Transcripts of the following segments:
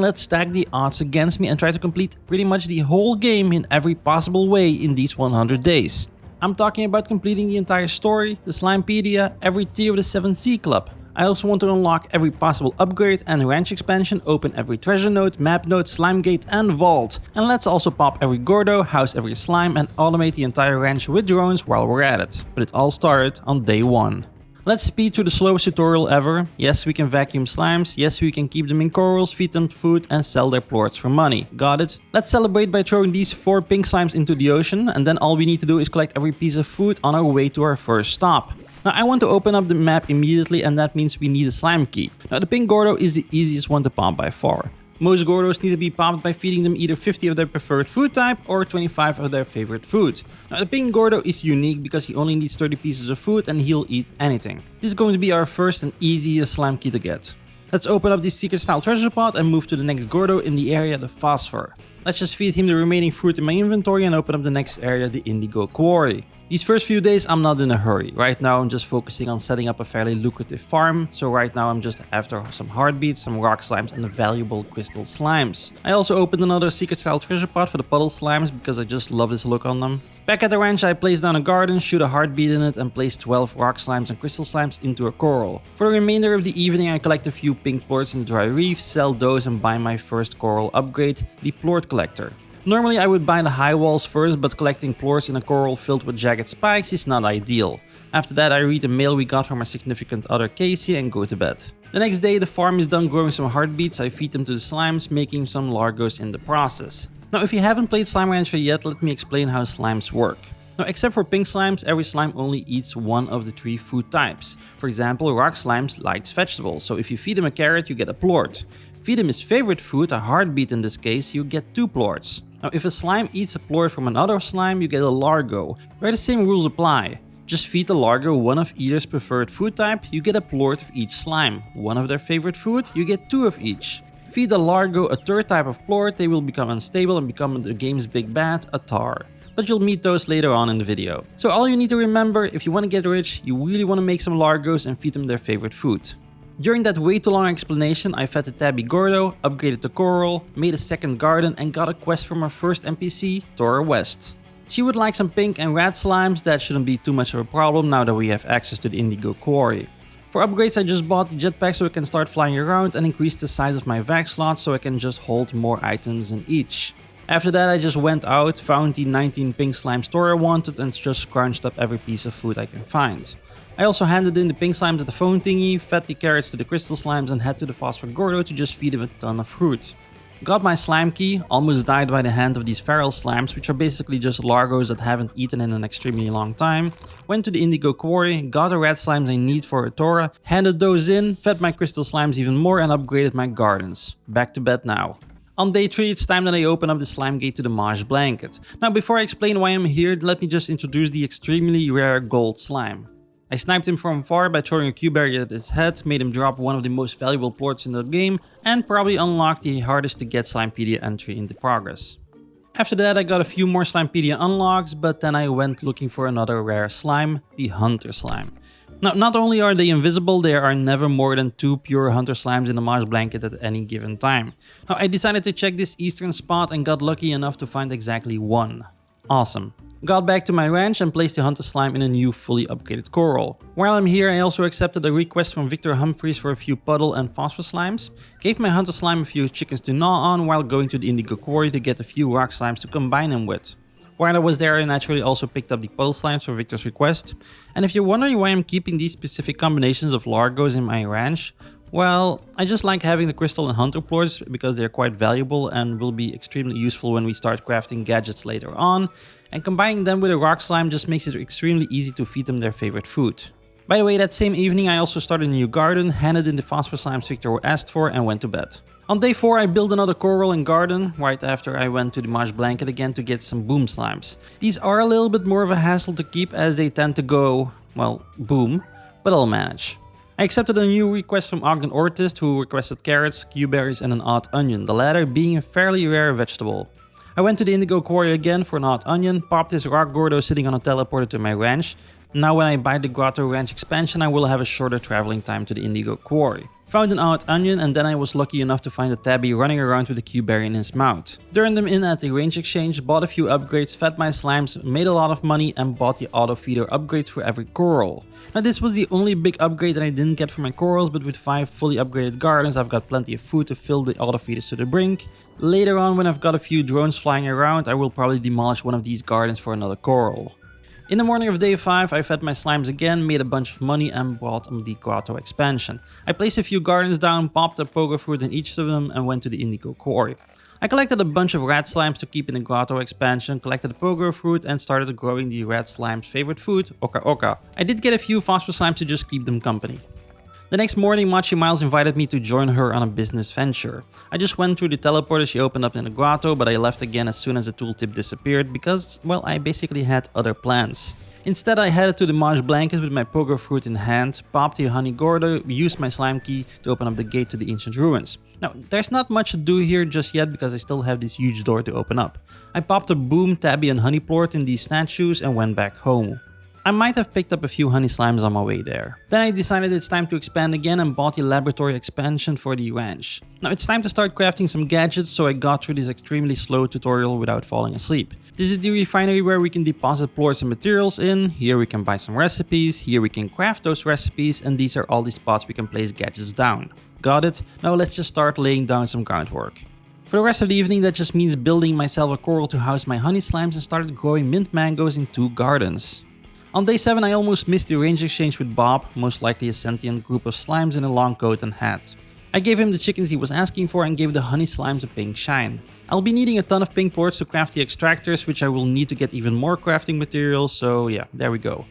Let's stack the odds against me and try to complete pretty much the whole game in every possible way in these 100 days. I'm talking about completing the entire story, the Slimepedia, every tier of the 7C Club. I also want to unlock every possible upgrade and ranch expansion, open every treasure node, map node, slime gate and vault. And let's also pop every Gordo, house every slime and automate the entire ranch with drones while we're at it. But it all started on day 1. Let's speed through the slowest tutorial ever. Yes, we can vacuum slimes. Yes, we can keep them in corals, feed them food and sell their plorts for money. Got it? Let's celebrate by throwing these 4 pink slimes into the ocean, and then all we need to do is collect every piece of food on our way to our first stop. Now I want to open up the map immediately, and that means we need a slime key. Now the pink Gordo is the easiest one to pop by far. Most Gordos need to be popped by feeding them either 50 of their preferred food type or 25 of their favorite food. Now the pink Gordo is unique because he only needs 30 pieces of food and he'll eat anything. This is going to be our first and easiest slime key to get. Let's open up this secret style treasure pot and move to the next Gordo in the area, the phosphor. Let's just feed him the remaining fruit in my inventory and open up the next area, the indigo quarry. These first few days I'm not in a hurry. Right now I'm just focusing on setting up a fairly lucrative farm, so right now I'm just after some heartbeats, some rock slimes and the valuable crystal slimes. I also opened another secret style treasure pot for the puddle slimes because I just love this look on them. Back at the ranch I placed down a garden, shoot a heartbeat in it and place 12 rock slimes and crystal slimes into a coral. For the remainder of the evening I collect a few pink plorts in the dry reef, sell those and buy my first coral upgrade, the plort collector. Normally I would buy the high walls first, but collecting plorts in a coral filled with jagged spikes is not ideal. After that I read the mail we got from our significant other Casey and go to bed. The next day the farm is done growing some heartbeats, I feed them to the slimes, making some largos in the process. Now if you haven't played Slimerancher yet, let me explain how slimes work. Now except for pink slimes, every slime only eats one of the 3 food types. For example, rock slimes likes vegetables, so if you feed him a carrot you get a plort. Feed him his favorite food, a heartbeat in this case, you get 2 plorts. Now if a slime eats a plort from another slime you get a largo, where the same rules apply. Just feed the largo one of either's preferred food type, you get a plort of each slime. One of their favorite food, you get 2 of each. Feed the largo a third type of plort, they will become unstable and become the game's big bad, a tar. But you'll meet those later on in the video. So all you need to remember, if you want to get rich, you really want to make some largos and feed them their favorite food. During that way too long explanation, I fed the tabby Gordo, upgraded the coral, made a second garden and got a quest from our first NPC, Tora West. She would like some pink and red slimes, that shouldn't be too much of a problem now that we have access to the indigo quarry. For upgrades I just bought the jetpack so I can start flying around and increase the size of my vac slots so I can just hold more items in each. After that I just went out, found the 19 pink slime store I wanted and just scrunched up every piece of food I can find. I also handed in the pink slimes at the phone thingy, fed the carrots to the crystal slimes and head to the phosphor Gordo to just feed him a ton of fruit. Got my slime key, almost died by the hand of these feral slimes, which are basically just largos that haven't eaten in an extremely long time. Went to the indigo quarry, got the red slimes I need for a Tora, handed those in, fed my crystal slimes even more and upgraded my gardens. Back to bed now. On day 3 it's time that I open up the slime gate to the marsh blanket. Now before I explain why I'm here, let me just introduce the extremely rare gold slime. I sniped him from far by throwing a Q-berry at his head, made him drop one of the most valuable plorts in the game, and probably unlocked the hardest to get Slimepedia entry in the progress. After that I got a few more Slimepedia unlocks, but then I went looking for another rare slime, the hunter slime. Now not only are they invisible, there are never more than 2 pure hunter slimes in the marsh blanket at any given time. Now I decided to check this eastern spot and got lucky enough to find exactly one. Awesome. Got back to my ranch and placed the hunter slime in a new fully upgraded coral. While I'm here I also accepted a request from Victor Humphreys for a few puddle and phosphor slimes, gave my hunter slime a few chickens to gnaw on while going to the indigo quarry to get a few rock slimes to combine them with. While I was there I naturally also picked up the puddle slimes for Victor's request, and if you're wondering why I'm keeping these specific combinations of largos in my ranch, well, I just like having the crystal and hunter plorts because they're quite valuable and will be extremely useful when we start crafting gadgets later on, and combining them with a rock slime just makes it extremely easy to feed them their favorite food. By the way, that same evening I also started a new garden, handed in the phosphor slimes Victor asked for and went to bed. On day 4 I built another coral and garden, right after I went to the marsh blanket again to get some boom slimes. These are a little bit more of a hassle to keep as they tend to go, well, boom, but I'll manage. I accepted a new request from Ogden Ortist who requested carrots, Q-berries and an odd onion, the latter being a fairly rare vegetable. I went to the indigo quarry again for an odd onion, popped this rock Gordo sitting on a teleporter to my ranch. Now when I buy the Grotto Ranch expansion I will have a shorter traveling time to the indigo quarry. Found an odd onion, and then I was lucky enough to find a tabby running around with a Q-berry in his mouth. Turned them in at the range exchange, bought a few upgrades, fed my slimes, made a lot of money, and bought the auto feeder upgrades for every coral. Now this was the only big upgrade that I didn't get for my corals, but with 5 fully upgraded gardens I've got plenty of food to fill the auto feeders to the brink. Later on, when I've got a few drones flying around, I will probably demolish one of these gardens for another coral. In the morning of day 5, I fed my slimes again, made a bunch of money, and bought the grotto expansion. I placed a few gardens down, popped a pogo fruit in each of them, and went to the indigo quarry. I collected a bunch of rat slimes to keep in the grotto expansion, collected a pogo fruit, and started growing the rat slime's favorite food, Oka Oka. I did get a few phosphor slimes to just keep them company. The next morning, Machi Miles invited me to join her on a business venture. I just went through the teleporter she opened up in the grotto, but I left again as soon as the tooltip disappeared because, well, I basically had other plans. Instead, I headed to the marsh blanket with my pogo fruit in hand, popped the honey gordo, used my slime key to open up the gate to the ancient ruins. Now, there's not much to do here just yet because I still have this huge door to open up. I popped a boom, tabby, and honey plort in these statues and went back home. I might have picked up a few honey slimes on my way there. Then I decided it's time to expand again and bought the laboratory expansion for the ranch. Now it's time to start crafting some gadgets, so I got through this extremely slow tutorial without falling asleep. This is the refinery where we can deposit plorts and materials in. Here we can buy some recipes, here we can craft those recipes, and these are all the spots we can place gadgets down. Got it? Now let's just start laying down some groundwork. For the rest of the evening, that just means building myself a coral to house my honey slimes and started growing mint mangoes in 2 gardens. On day 7, I almost missed the range exchange with Bob, most likely a sentient group of slimes in a long coat and hat. I gave him the chickens he was asking for and gave the honey slimes a pink shine. I'll be needing a ton of pink plorts to craft the extractors, which I will need to get even more crafting materials, so yeah, there we go.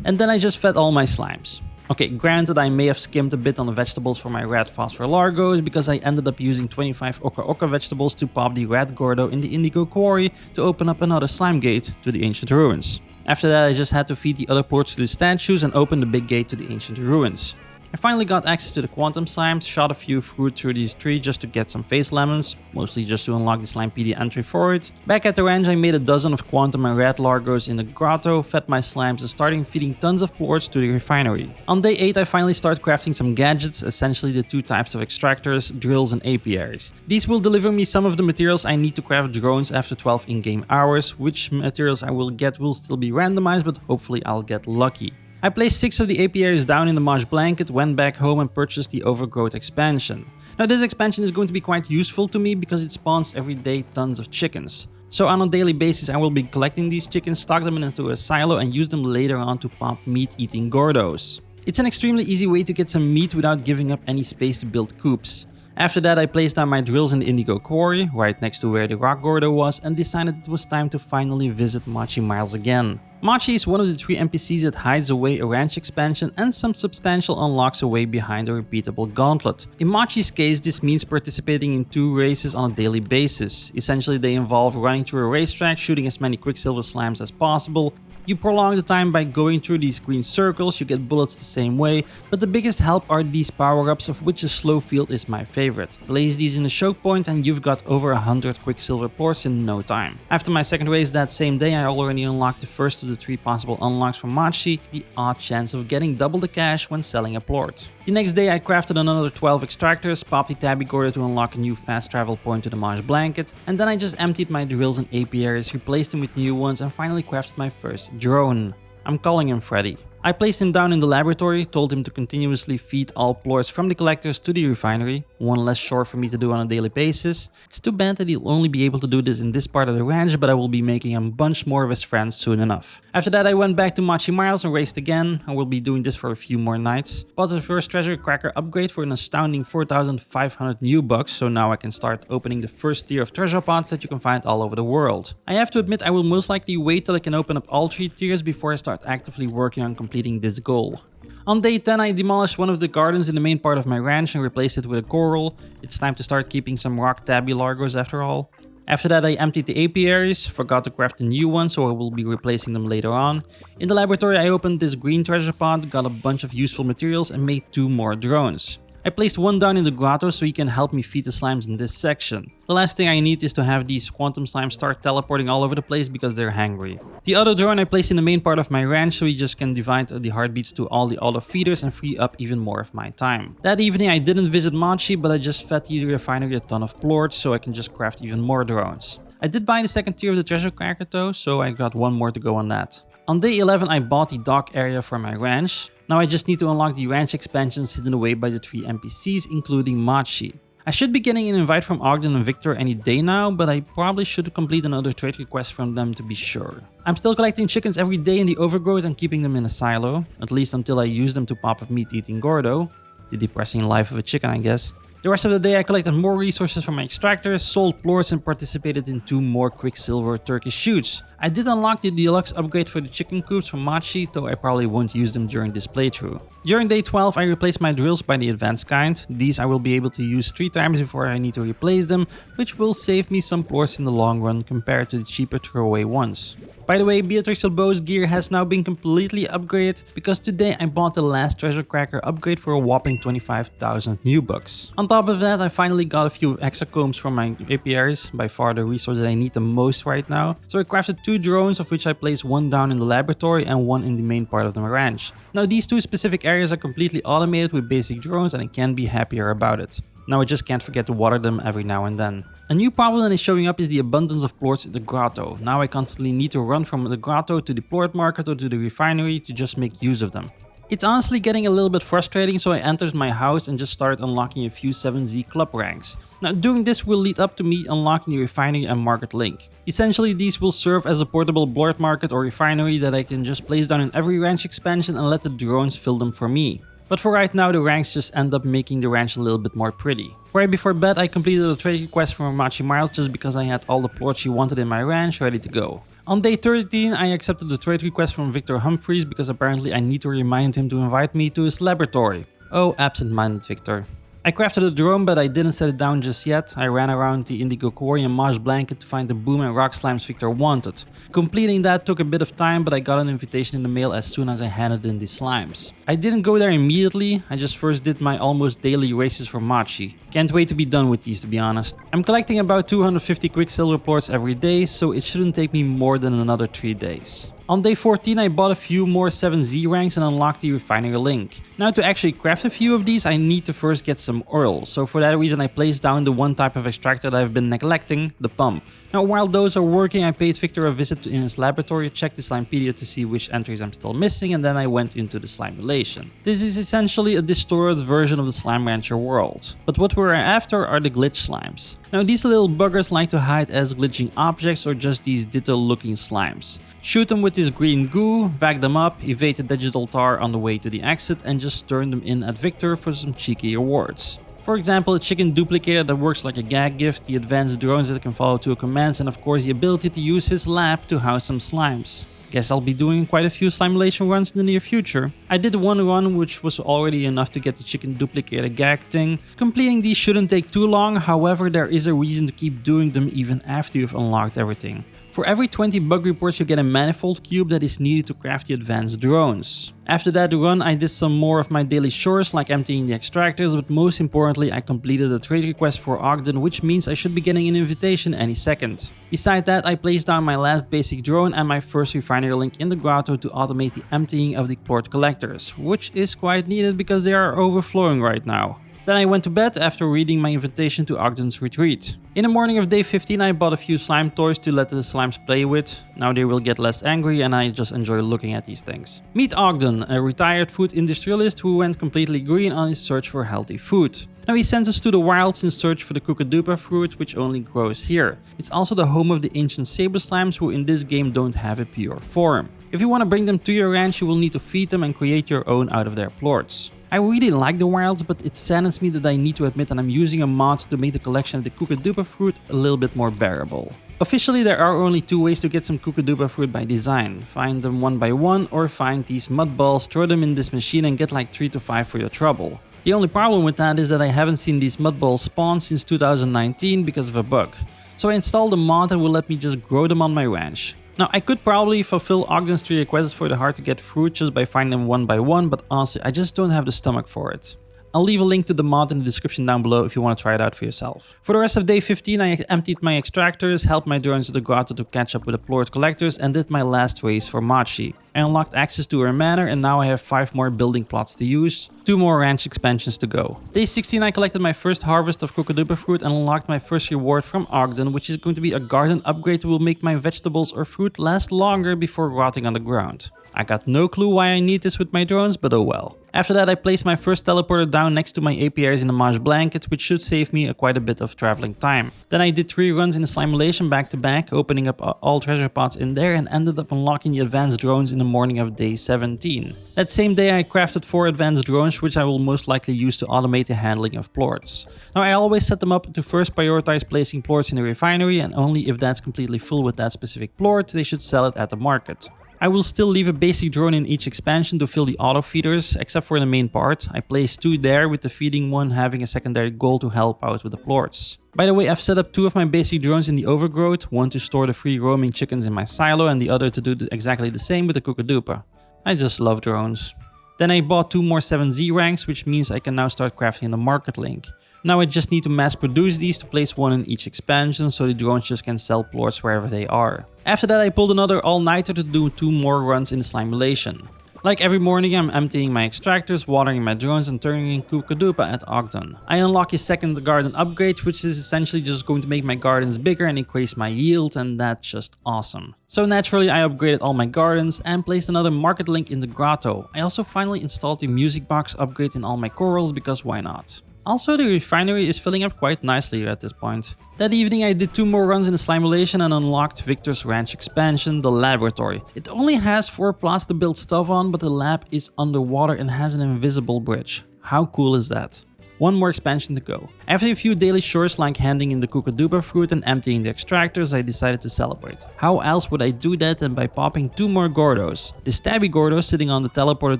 And then I just fed all my slimes. Okay, granted I may have skimmed a bit on the vegetables for my red phosphor largos because I ended up using 25 Oka Oka vegetables to pop the red gordo in the indigo quarry to open up another slime gate to the ancient ruins. After that I just had to feed the other plorts to the statues and open the big gate to the ancient ruins. I finally got access to the quantum slimes, shot a few fruit through these trees just to get some face lemons, mostly just to unlock the Slimepedia entry for it. Back at the ranch I made a dozen of quantum and red largos in the grotto, fed my slimes and started feeding tons of plorts to the refinery. On day 8 I finally started crafting some gadgets, essentially the 2 types of extractors, drills and apiaries. These will deliver me some of the materials I need to craft drones after 12 in-game hours. Which materials I will get will still be randomized, but hopefully I'll get lucky. I placed 6 of the apiaries down in the marsh blanket, went back home and purchased the overgrowth expansion. Now this expansion is going to be quite useful to me because it spawns every day tons of chickens. So on a daily basis I will be collecting these chickens, stock them into a silo and use them later on to pop meat-eating gordos. It's an extremely easy way to get some meat without giving up any space to build coops. After that I placed down my drills in the indigo quarry, right next to where the rock gordo was, and decided it was time to finally visit Machi Miles again. Machi is one of the 3 NPCs that hides away a ranch expansion and some substantial unlocks away behind a repeatable gauntlet. In Machi's case, this means participating in 2 races on a daily basis. Essentially they involve running through a racetrack, shooting as many quicksilver slimes as possible. You prolong the time by going through these green circles, you get bullets the same way, but the biggest help are these power-ups, of which the slow field is my favorite. Place these in the choke point and you've got over 100 quicksilver plorts in no time. After my second race that same day I already unlocked the first of the 3 possible unlocks from Machi, the odd chance of getting double the cash when selling a plort. The next day I crafted another 12 extractors, popped the tabby gordo to unlock a new fast travel point to the marsh blanket, and then I just emptied my drills and apiaries, replaced them with new ones and finally crafted my first drone. I'm calling him Freddy. I placed him down in the laboratory, told him to continuously feed all plorts from the collectors to the refinery, one less chore for me to do on a daily basis. It's too bad that he'll only be able to do this in this part of the ranch, but I will be making a bunch more of his friends soon enough. After that I went back to Machi Miles and raced again. I will be doing this for a few more nights. Bought the first treasure cracker upgrade for an astounding 4,500 new bucks, so now I can start opening the first tier of treasure pods that you can find all over the world. I have to admit I will most likely wait till I can open up all 3 tiers before I start actively working on completing this goal. On day 10 I demolished one of the gardens in the main part of my ranch and replaced it with a coral. It's time to start keeping some rock tabby largos after all. After that I emptied the apiaries, forgot to craft a new one so I will be replacing them later on. In the laboratory I opened this green treasure pod, got a bunch of useful materials and made 2 more drones. I placed one down in the grotto so he can help me feed the slimes in this section. The last thing I need is to have these quantum slimes start teleporting all over the place because they're hangry. The other drone I placed in the main part of my ranch so he just can divide the heartbeats to all the other feeders and free up even more of my time. That evening I didn't visit Machi, but I just fed the refinery a ton of plorts so I can just craft even more drones. I did buy the second tier of the treasure cracker though, so I got one more to go on that. On day 11 I bought the dock area for my ranch. Now I just need to unlock the ranch expansions hidden away by the 3 NPCs, including Machi. I should be getting an invite from Ogden and Victor any day now, but I probably should complete another trade request from them to be sure. I'm still collecting chickens every day in the overgrowth and keeping them in a silo, at least until I use them to pop up meat-eating Gordo. The depressing life of a chicken, I guess. The rest of the day I collected more resources from my extractors, sold plorts and participated in 2 more Quicksilver turkey shoots. I did unlock the deluxe upgrade for the chicken coops from Machi, though I probably won't use them during this playthrough. During day 12 I replaced my drills by the advanced kind. These I will be able to use 3 times before I need to replace them, which will save me some plorts in the long run compared to the cheaper throwaway ones. By the way, Beatrix Bow's gear has now been completely upgraded because today I bought the last treasure cracker upgrade for a whopping 25,000 new bucks. On top of that, I finally got a few extra combs from my apiaries, by far the resource that I need the most right now. So I crafted 2 drones, of which I placed one down in the laboratory and one in the main part of the ranch. Now these 2 specific areas are completely automated with basic drones and I can't be happier about it. Now I just can't forget to water them every now and then. A new problem that is showing up is the abundance of plorts in the grotto. Now I constantly need to run from the grotto to the plort market or to the refinery to just make use of them. It's honestly getting a little bit frustrating, so I entered my house and just started unlocking a few 7Z club ranks. Now doing this will lead up to me unlocking the refinery and market link. Essentially these will serve as a portable plort market or refinery that I can just place down in every ranch expansion and let the drones fill them for me. But for right now, the ranks just end up making the ranch a little bit more pretty. Right before bed, I completed a trade request from Machi Miles just because I had all the plorts she wanted in my ranch ready to go. On day 13, I accepted the trade request from Victor Humphreys because apparently I need to remind him to invite me to his laboratory. Oh, absent-minded Victor. I crafted a drone, but I didn't set it down just yet. I ran around the Indigo Quarry and Marsh Blanket to find the boom and rock slimes Victor wanted. Completing that took a bit of time, but I got an invitation in the mail as soon as I handed in the slimes. I didn't go there immediately, I just first did my almost daily races for Machi. Can't wait to be done with these, to be honest. I'm collecting about 250 Quicksilver plorts every day, so it shouldn't take me more than another 3 days. On day 14 I bought a few more 7Z ranks and unlocked the refinery link. Now to actually craft a few of these I need to first get some oil, so for that reason I placed down the one type of extractor that I've been neglecting, the pump. Now while those are working I paid Victor a visit in his laboratory, checked the Slimepedia to see which entries I'm still missing, and then I went into the Slimulation. This is essentially a distorted version of the Slimerancher world, but what we're after are the glitch slimes. Now these little buggers like to hide as glitching objects or just these ditto looking slimes. Shoot them with this green goo, vac them up, evade the digital tar on the way to the exit and just turn them in at Victor for some cheeky rewards. For example, a chicken duplicator that works like a gag gift, the advanced drones that can follow 2 commands, and of course the ability to use his lab to house some slimes. Guess I'll be doing quite a few Slimulation runs in the near future. I did one run which was already enough to get the chicken duplicator gag thing. Completing these shouldn't take too long, however there is a reason to keep doing them even after you've unlocked everything. For every 20 bug reports you get a manifold cube that is needed to craft the advanced drones. After that run I did some more of my daily chores like emptying the extractors, but most importantly I completed a trade request for Ogden, which means I should be getting an invitation any second. Beside that I placed down my last basic drone and my first refinery link in the grotto to automate the emptying of the plort collectors, which is quite needed because they are overflowing right now. Then I went to bed after reading my invitation to Ogden's retreat. In the morning of day 15 I bought a few slime toys to let the slimes play with. Now they will get less angry and I just enjoy looking at these things. Meet Ogden, a retired food industrialist who went completely green on his search for healthy food. Now he sends us to the wilds in search for the Kookadupa fruit, which only grows here. It's also the home of the ancient saber slimes who in this game don't have a pure form. If you want to bring them to your ranch you will need to feed them and create your own out of their plorts. I really like the wilds, but it saddens me that I need to admit that I'm using a mod to make the collection of the Kookadupa fruit a little bit more bearable. Officially there are only 2 ways to get some Kookadupa fruit by design. Find them one by one or find these mud balls, throw them in this machine and get like 3 to 5 for your trouble. The only problem with that is that I haven't seen these mud balls spawn since 2019 because of a bug. So I installed a mod that will let me just grow them on my ranch. Now I could probably fulfill Ogden's 3 requests for the hard to get fruit just by finding them one by one, but honestly I just don't have the stomach for it. I'll leave a link to the mod in the description down below if you want to try it out for yourself. For the rest of day 15, I emptied my extractors, helped my drones to the grotto to catch up with the plort collectors, and did my last race for Machi. I unlocked access to her manor, and now I have 5 more building plots to use, 2 more ranch expansions to go. Day 16 I collected my first harvest of Cocodupa fruit and unlocked my first reward from Ogden, which is going to be a garden upgrade that will make my vegetables or fruit last longer before rotting on the ground. I got no clue why I need this with my drones, but oh well. After that I placed my first teleporter down next to my apiaries in the Maj blanket, which should save me quite a bit of traveling time. Then I did 3 runs in the Slimerancher back to back, opening up all treasure pots in there, and ended up unlocking the advanced drones in the morning of day 17. That same day I crafted 4 advanced drones, which I will most likely use to automate the handling of plorts. Now I always set them up to first prioritize placing plorts in the refinery, and only if that's completely full with that specific plort, they should sell it at the market. I will still leave a basic drone in each expansion to fill the auto feeders, except for the main part. I placed 2 there, with the feeding one having a secondary goal to help out with the plorts. By the way, I've set up 2 of my basic drones in the overgrowth, one to store the free roaming chickens in my silo and the other to do exactly the same with the Cocodupa. I just love drones. Then I bought 2 more 7Z ranks, which means I can now start crafting the market link. Now I just need to mass produce these to place 1 in each expansion, so the drones just can sell plorts wherever they are. After that I pulled another all-nighter to do 2 more runs in the Slimerancher. Like every morning I'm emptying my extractors, watering my drones and turning in Cocodupa at Ogden. I unlock his second garden upgrade, which is essentially just going to make my gardens bigger and increase my yield, and that's just awesome. So naturally I upgraded all my gardens and placed another market link in the grotto. I also finally installed the music box upgrade in all my corals, because why not? Also, the refinery is filling up quite nicely at this point. That evening I did 2 more runs in the Slimerancher and unlocked Victor's ranch expansion, the laboratory. It only has 4 plots to build stuff on, but the lab is underwater and has an invisible bridge. How cool is that? 1 more expansion to go. After a few daily chores like handing in the Cocodupa fruit and emptying the extractors, I decided to celebrate. How else would I do that than by popping 2 more Gordos? The Stabby Gordo sitting on the teleporter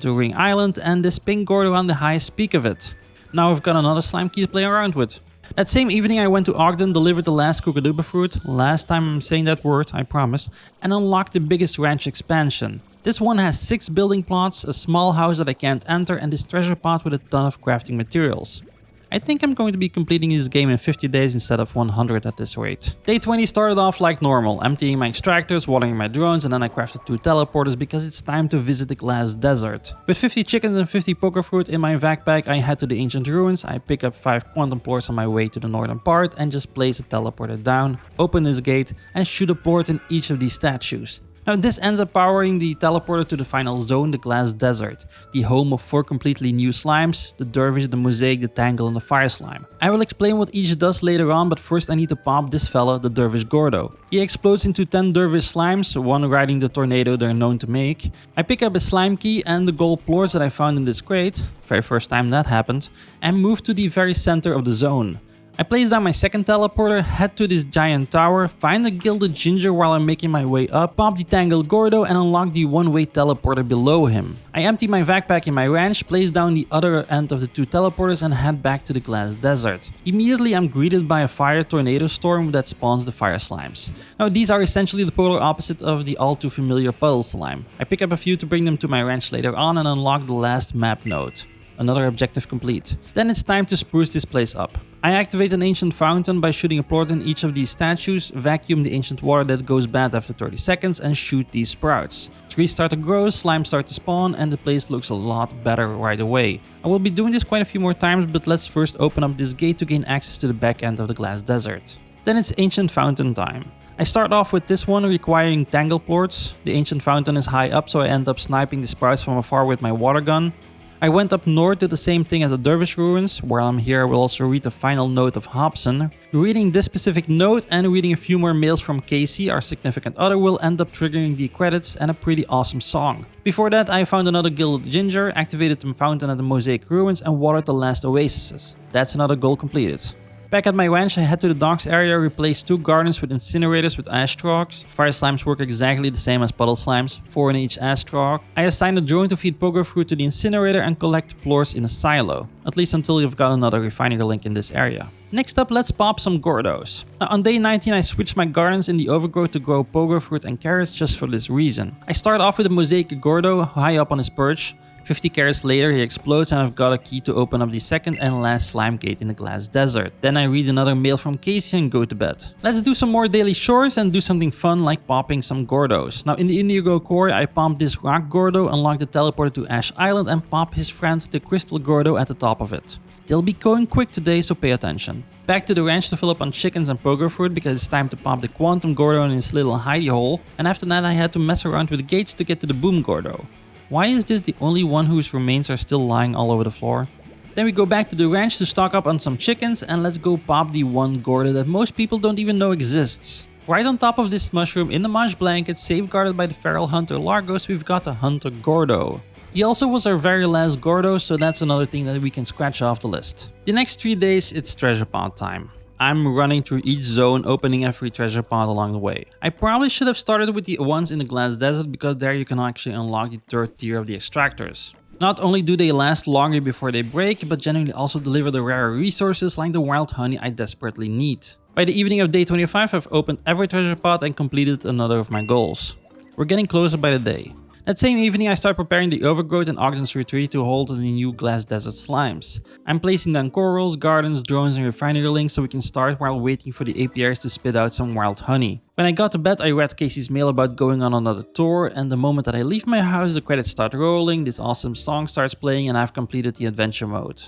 to Ring Island and this pink Gordo on the highest peak of it. Now I've got another slime key to play around with. That same evening I went to Ogden, delivered the last Cocodupa fruit, last time I'm saying that word, I promise, and unlocked the biggest ranch expansion. This one has 6 building plots, a small house that I can't enter, and this treasure pot with a ton of crafting materials. I think I'm going to be completing this game in 50 days instead of 100 at this rate. Day 20 started off like normal, emptying my extractors, watering my drones, and then I crafted 2 teleporters because it's time to visit the glass desert. With 50 chickens and 50 poker fruit in my backpack, I head to the ancient ruins. I pick up 5 quantum plorts on my way to the northern part and just place a teleporter down, open this gate, and shoot a plort in each of these statues. Now this ends up powering the teleporter to the final zone, the glass desert, the home of 4 completely new slimes, the dervish, the mosaic, the tangle, and the fire slime. I will explain what each does later on, but first I need to pop this fella, the dervish Gordo. He explodes into 10 dervish slimes, one riding the tornado they're known to make. I pick up a slime key and the gold plorts that I found in this crate, very first time that happened, and move to the very center of the zone. I place down my second teleporter, head to this giant tower, find a gilded ginger while I'm making my way up, pop the tangled Gordo and unlock the one-way teleporter below him. I empty my backpack in my ranch, place down the other end of the 2 teleporters and head back to the glass desert. Immediately I'm greeted by a fire tornado storm that spawns the fire slimes. Now these are essentially the polar opposite of the all too familiar puddle slime. I pick up a few to bring them to my ranch later on and unlock the last map node. Another objective complete. Then it's time to spruce this place up. I activate an ancient fountain by shooting a plort in each of these statues, vacuum the ancient water that goes bad after 30 seconds and shoot these sprouts. Trees start to grow, slime start to spawn, and the place looks a lot better right away. I will be doing this quite a few more times, but let's first open up this gate to gain access to the back end of the glass desert. Then it's ancient fountain time. I start off with this one requiring tangle plorts. The ancient fountain is high up, so I end up sniping the sprouts from afar with my water gun. I went up north, did the same thing at the Dervish ruins. While I'm here, I will also read the final note of Hobson. Reading this specific note and reading a few more mails from Casey, our significant other, will end up triggering the credits and a pretty awesome song. Before that, I found another gilded ginger, activated the fountain at the Mosaic ruins and watered the last oases. That's another goal completed. Back at my ranch, I head to the docks area, replace 2 gardens with incinerators with ash stalks. Fire slimes work exactly the same as puddle slimes, 4 in each ash stalk. I assign a drone to feed pogo fruit to the incinerator and collect plorts in a silo, at least until you've got another refinery link in this area. Next up, let's pop some Gordos. Now, on day 19, I switched my gardens in the overgrowth to grow pogo fruit and carrots just for this reason. I start off with a Mosaic Gordo high up on his perch. 50 carats later he explodes and I've got a key to open up the second and last slime gate in the glass desert. Then I read another mail from Casey and go to bed. Let's do some more daily chores and do something fun like popping some Gordos. Now in the Indigo Core I pumped this rock Gordo, unlock the teleporter to Ash Island and pop his friend the crystal Gordo at the top of it. They'll be going quick today, so pay attention. Back to the ranch to fill up on chickens and pogo fruit because it's time to pop the Quantum Gordo in his little hidey hole, and after that I had to mess around with gates to get to the Boom Gordo. Why is this the only one whose remains are still lying all over the floor? Then we go back to the ranch to stock up on some chickens and let's go pop the one Gordo that most people don't even know exists. Right on top of this mushroom in the Mosh blanket, safeguarded by the feral hunter Largos, we've got a Hunter Gordo. He also was our very last Gordo, so that's another thing that we can scratch off the list. The next 3 days, it's treasure pod time. I'm running through each zone, opening every treasure pod along the way. I probably should have started with the ones in the glass desert because there you can actually unlock the third tier of the extractors. Not only do they last longer before they break, but generally also deliver the rarer resources like the wild honey I desperately need. By the evening of day 25, I've opened every treasure pod and completed another of my goals. We're getting closer by the day. That same evening I start preparing the overgrowth and Ogden's retreat to hold the new glass desert slimes. I'm placing down corals, gardens, drones and refinery links so we can start while waiting for the APRs to spit out some wild honey. When I got to bed I read Casey's mail about going on another tour, and the moment that I leave my house the credits start rolling, this awesome song starts playing and I've completed the adventure mode.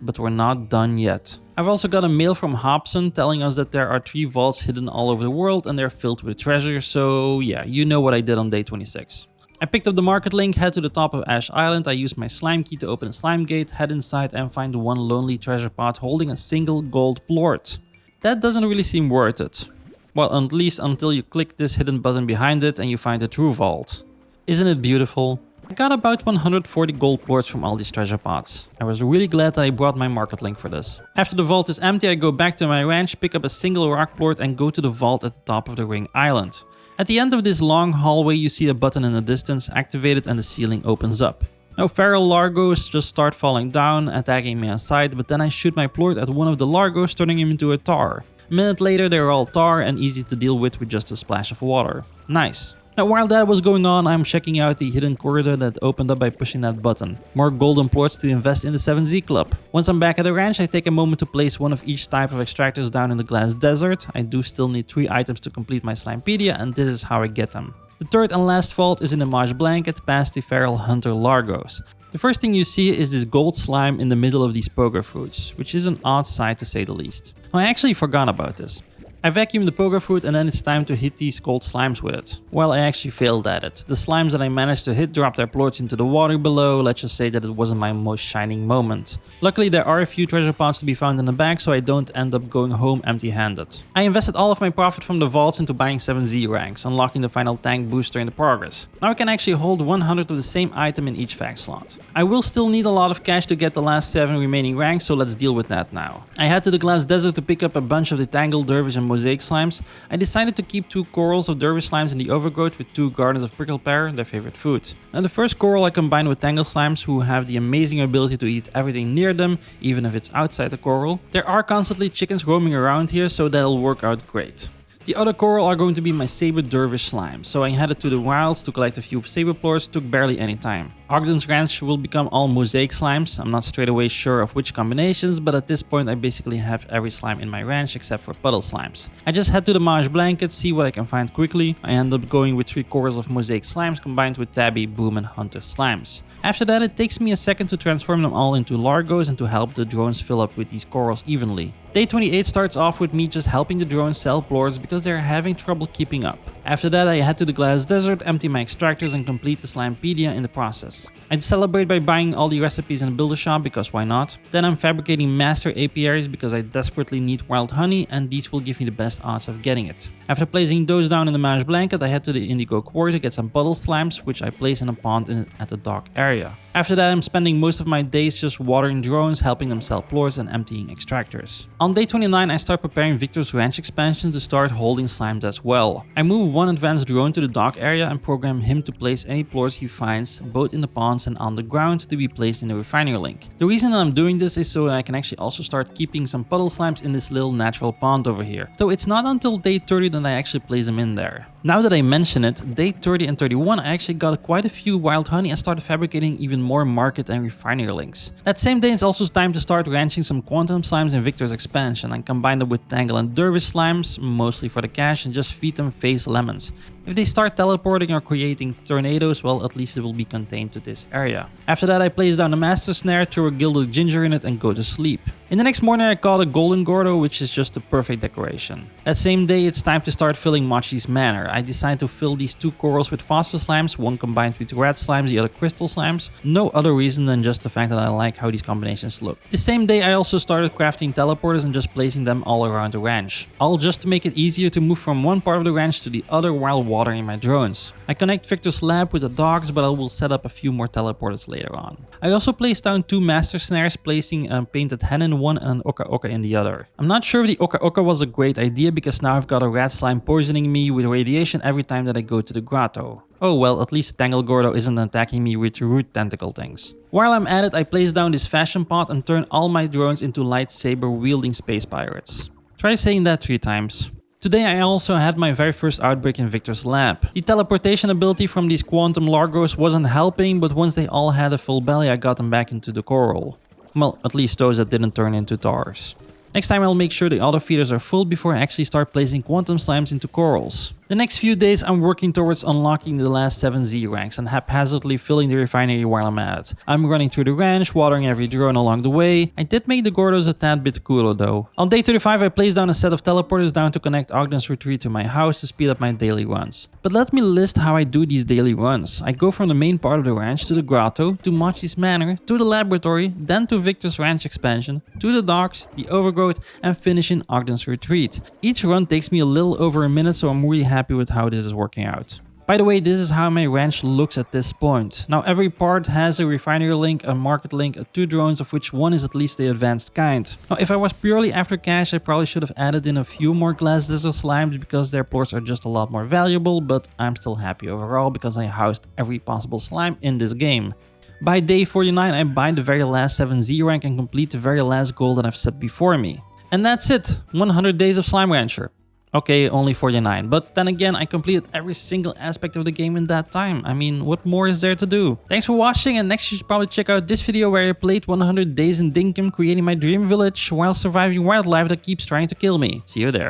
But we're not done yet. I've also got a mail from Hobson telling us that there are 3 vaults hidden all over the world and they're filled with treasure, so yeah, you know what I did on day 26. I picked up the market link, head to the top of Ash Island, I used my slime key to open a slime gate, head inside and find one lonely treasure pod holding a single gold plort. That doesn't really seem worth it. Well, at least until you click this hidden button behind it and you find the true vault. Isn't it beautiful? I got about 140 gold plorts from all these treasure pods. I was really glad that I brought my market link for this. After the vault is empty, I go back to my ranch, pick up a single rock plort and go to the vault at the top of the ring island. At the end of this long hallway you see a button in the distance, activate it and the ceiling opens up. Now feral Largos just start falling down, attacking me on sight, but then I shoot my plort at one of the Largos, turning him into a tar. A minute later they're all tar and easy to deal with just a splash of water. Nice. Now while that was going on, I'm checking out the hidden corridor that opened up by pushing that button. More golden plorts to invest in the 7Z Club. Once I'm back at the ranch, I take a moment to place one of each type of extractors down in the glass desert. I do still need 3 items to complete my Slimepedia, and this is how I get them. The third and last vault is in the Mosh blanket past the feral hunter Largos. The first thing you see is this gold slime in the middle of these pogo fruits, which is an odd sight to say the least. I actually forgot about this. I vacuum the pogo fruit and then it's time to hit these gold slimes with it. Well, I actually failed at it. The slimes that I managed to hit dropped their plorts into the water below. Let's just say that it wasn't my most shining moment. Luckily there are a few treasure pods to be found in the bag, so I don't end up going home empty-handed. I invested all of my profit from the vaults into buying 7Z ranks, unlocking the final tank booster in the progress. Now I can actually hold 100 of the same item in each fact slot. I will still need a lot of cash to get the last 7 remaining ranks, so let's deal with that now. I head to the glass desert to pick up a bunch of the Tangled, Dervish and Mosaic slimes. I decided to keep 2 corals of Dervish slimes in the overgrowth with 2 gardens of prickle pear, their favorite food. And the first coral I combined with Tangled slimes, who have the amazing ability to eat everything near them, even if it's outside the coral. There are constantly chickens roaming around here, so that'll work out great. The other coral are going to be my Saber Dervish slimes, so I headed to the wilds to collect a few Saber plorts, took barely any time. Ogden's ranch will become all Mosaic slimes. I'm not straight away sure of which combinations, but at this point I basically have every slime in my ranch except for puddle slimes. I just head to the Mosh blanket, see what I can find quickly. I end up going with 3 corals of Mosaic slimes combined with Tabby, Boom and Hunter slimes. After that it takes me a second to transform them all into Largos and to help the drones fill up with these corals evenly. Day 28 starts off with me just helping the drones sell plorts because they're having trouble keeping up. After that I head to the glass desert, empty my extractors and complete the Slimepedia in the process. I'd celebrate by buying all the recipes in the builder shop because why not? Then I'm fabricating master apiaries because I desperately need wild honey and these will give me the best odds of getting it. After placing those down in the Mosh blanket, I head to the Indigo Core to get some puddle slimes, which I place in a pond at the dock area. After that I'm spending most of my days just watering drones, helping them sell plorts and emptying extractors. On day 29 I start preparing Victor's ranch expansion to start holding slimes as well. I move one advanced drone to the dock area and program him to place any plorts he finds both in the ponds and on the ground to be placed in the refinery link. The reason that I'm doing this is so that I can actually also start keeping some puddle slimes in this little natural pond over here. Though it's not until day 30 that I actually place them in there. Now that I mention it, day 30 and 31 I actually got quite a few wild honey and started fabricating even even more market and refinery links. That same day it's also time to start ranching some quantum slimes in Victor's expansion and combine them with Tangle and Dervish slimes, mostly for the cash, and just feed them phase lemons. If they start teleporting or creating tornadoes, well, at least it will be contained to this area. After that, I place down a master snare, throw a gilded ginger in it, and go to sleep. In the next morning, I caught a golden Gordo, which is just the perfect decoration. That same day, it's time to start filling Machi's manor. I decide to fill these two corals with phosphor slimes, one combined with red slimes, the other crystal slimes. No other reason than just the fact that I like how these combinations look. The same day, I also started crafting teleporters and just placing them all around the ranch. All just to make it easier to move from one part of the ranch to the other while watering my drones. I connect Victor's lab with the dogs, but I will set up a few more teleporters later on. I also placed down two master snares, placing a painted hen in one and an Epokk in the other. I'm not sure if the Epokk was a great idea because now I've got a rat slime poisoning me with radiation every time that I go to the grotto. Oh well, at least Tangle Gordo isn't attacking me with root tentacle things. While I'm at it, I place down this fashion pot and turn all my drones into lightsaber wielding space pirates. Try saying that 3 times. Today I also had my very first outbreak in Victor's lab. The teleportation ability from these quantum largos wasn't helping, but once they all had a full belly I got them back into the coral. Well, at least those that didn't turn into tars. Next time I'll make sure the auto feeders are full before I actually start placing quantum slimes into corals. The next few days I'm working towards unlocking the last 7 Z ranks and haphazardly filling the refinery while I'm at it. I'm running through the ranch, watering every drone along the way. I did make the Gordos a tad bit cooler though. On day 35 I placed down a set of teleporters down to connect Ogden's retreat to my house to speed up my daily runs. But let me list how I do these daily runs. I go from the main part of the ranch to the grotto, to Machi's manor, to the laboratory, then to Victor's ranch expansion, to the docks, the overgrowth, and finish in Ogden's retreat. Each run takes me a little over a minute, so I'm really happy with how this is working out. By the way, this is how my ranch looks at this point. Now every part has a refinery link, a market link, 2 drones of which one is at least the advanced kind. Now if I was purely after cash I probably should have added in a few more glass desert slimes because their plorts are just a lot more valuable, but I'm still happy overall because I housed every possible slime in this game. By day 49 I buy the very last 7 Z rank and complete the very last goal that I've set before me. And that's it, 100 days of Slimerancher. Okay, only 49, but then again I completed every single aspect of the game in that time. I mean, what more is there to do? Thanks for watching, and next you should probably check out this video where I played 100 days in Dinkum creating my dream village while surviving wildlife that keeps trying to kill me. See you there.